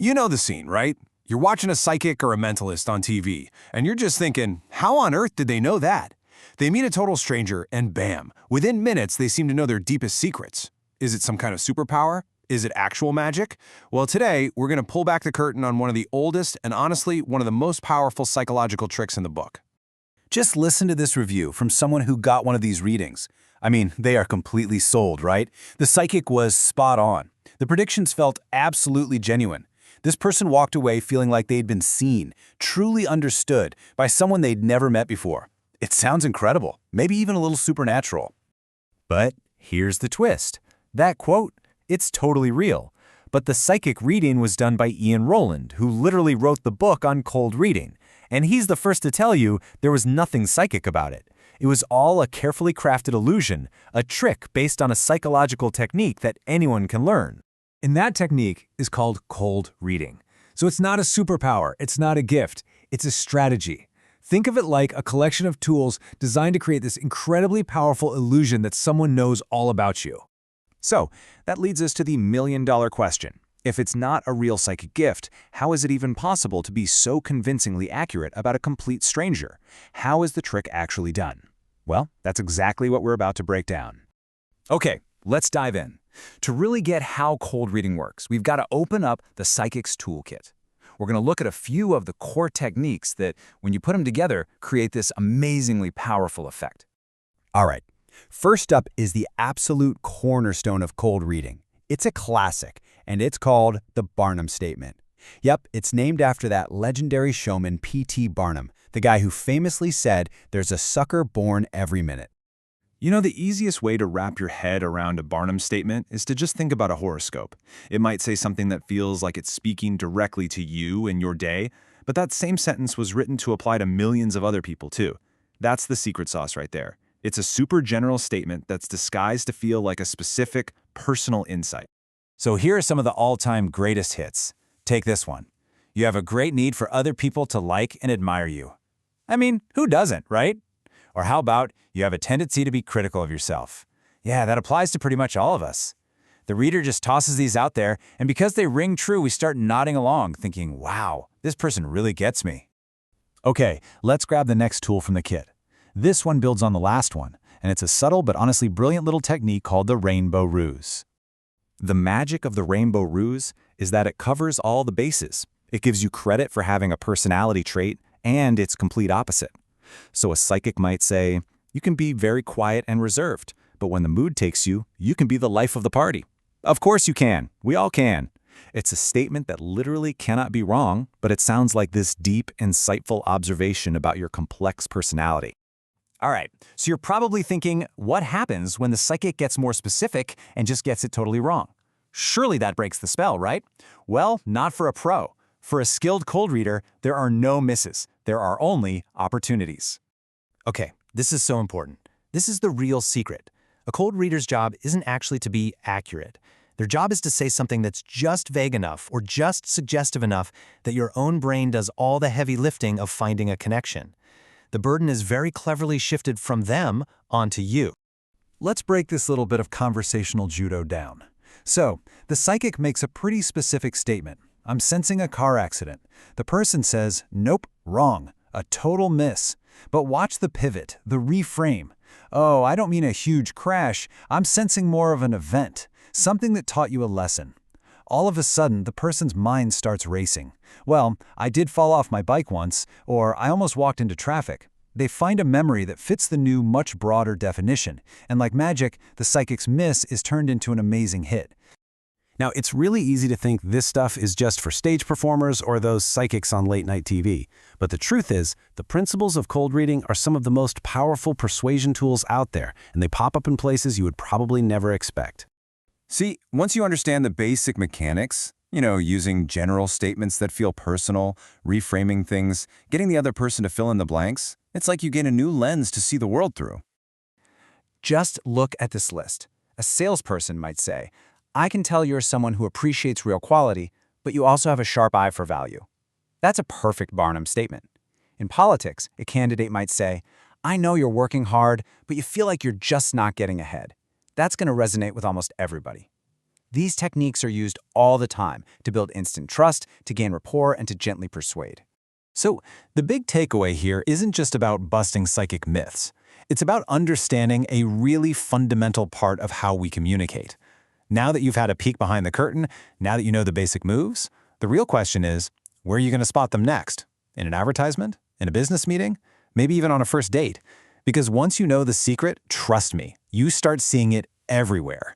You know the scene, right? You're watching a psychic or a mentalist on TV, and you're just thinking, how on earth did they know that? They meet a total stranger, and bam, within minutes they seem to know their deepest secrets. Is it some kind of superpower? Is it actual magic? Well, today, we're going to pull back the curtain on one of the oldest and honestly, one of the most powerful psychological tricks in the book. Just listen to this review from someone who got one of these readings. I mean, they are completely sold, right? The psychic was spot on. The predictions felt absolutely genuine. This person walked away feeling like they'd been seen, truly understood, by someone they'd never met before. It sounds incredible, maybe even a little supernatural. But here's the twist. That quote, it's totally real. But the psychic reading was done by Rowland, who literally wrote the book on cold reading. And he's the first to tell you there was nothing psychic about it. It was all a carefully crafted illusion, a trick based on a psychological technique that anyone can learn. And that technique is called cold reading. So it's not a superpower, it's not a gift, it's a strategy. Think of it like a collection of tools designed to create this incredibly powerful illusion that someone knows all about you. So, that leads us to the million-dollar question. If it's not a real psychic gift, how is it even possible to be so convincingly accurate about a complete stranger? How is the trick actually done? Well, that's exactly what we're about to break down. Okay, let's dive in. To really get how cold reading works, we've got to open up the Psychic's Toolkit. We're going to look at a few of the core techniques that, when you put them together, create this amazingly powerful effect. All right, first up is the absolute cornerstone of cold reading. It's a classic, and it's called the Barnum Statement. Yep, it's named after that legendary showman P.T. Barnum, the guy who famously said, "There's a sucker born every minute." You know, the easiest way to wrap your head around a Barnum statement is to just think about a horoscope. It might say something that feels like it's speaking directly to you and your day, but that same sentence was written to apply to millions of other people too. That's the secret sauce right there. It's a super general statement that's disguised to feel like a specific, personal insight. So here are some of the all-time greatest hits. Take this one. You have a great need for other people to like and admire you. I mean, who doesn't, right? Or how about, you have a tendency to be critical of yourself? Yeah, that applies to pretty much all of us. The reader just tosses these out there, and because they ring true, we start nodding along, thinking, wow, this person really gets me. Okay, let's grab the next tool from the kit. This one builds on the last one, and it's a subtle but honestly brilliant little technique called the rainbow ruse. The magic of the rainbow ruse is that it covers all the bases. It gives you credit for having a personality trait and its complete opposite. So a psychic might say, you can be very quiet and reserved, but when the mood takes you, you can be the life of the party. Of course you can. We all can. It's a statement that literally cannot be wrong, but it sounds like this deep, insightful observation about your complex personality. All right, so you're probably thinking, what happens when the psychic gets more specific and just gets it totally wrong? Surely that breaks the spell, right? Well, not for a pro. For a skilled cold reader, there are no misses. There are only opportunities. Okay, this is so important. This is the real secret. A cold reader's job isn't actually to be accurate. Their job is to say something that's just vague enough or just suggestive enough that your own brain does all the heavy lifting of finding a connection. The burden is very cleverly shifted from them onto you. Let's break this little bit of conversational judo down. So, the psychic makes a pretty specific statement. I'm sensing a car accident. The person says, nope, wrong, a total miss. But watch the pivot, the reframe. Oh, I don't mean a huge crash. I'm sensing more of an event, something that taught you a lesson. All of a sudden, the person's mind starts racing. Well, I did fall off my bike once, or I almost walked into traffic. They find a memory that fits the new, much broader definition. And like magic, the psychic's miss is turned into an amazing hit. Now, it's really easy to think this stuff is just for stage performers or those psychics on late-night TV. But the truth is, the principles of cold reading are some of the most powerful persuasion tools out there, and they pop up in places you would probably never expect. See, once you understand the basic mechanics, using general statements that feel personal, reframing things, getting the other person to fill in the blanks, it's like you gain a new lens to see the world through. Just look at this list. A salesperson might say, I can tell you're someone who appreciates real quality, but you also have a sharp eye for value. That's a perfect Barnum statement. In politics, a candidate might say, I know you're working hard, but you feel like you're just not getting ahead. That's going to resonate with almost everybody. These techniques are used all the time to build instant trust, to gain rapport, and to gently persuade. So, the big takeaway here isn't just about busting psychic myths. It's about understanding a really fundamental part of how we communicate. Now that you've had a peek behind the curtain, now that you know the basic moves, the real question is, where are you going to spot them next? In an advertisement? In a business meeting? Maybe even on a first date? Because once you know the secret, trust me, you start seeing it everywhere.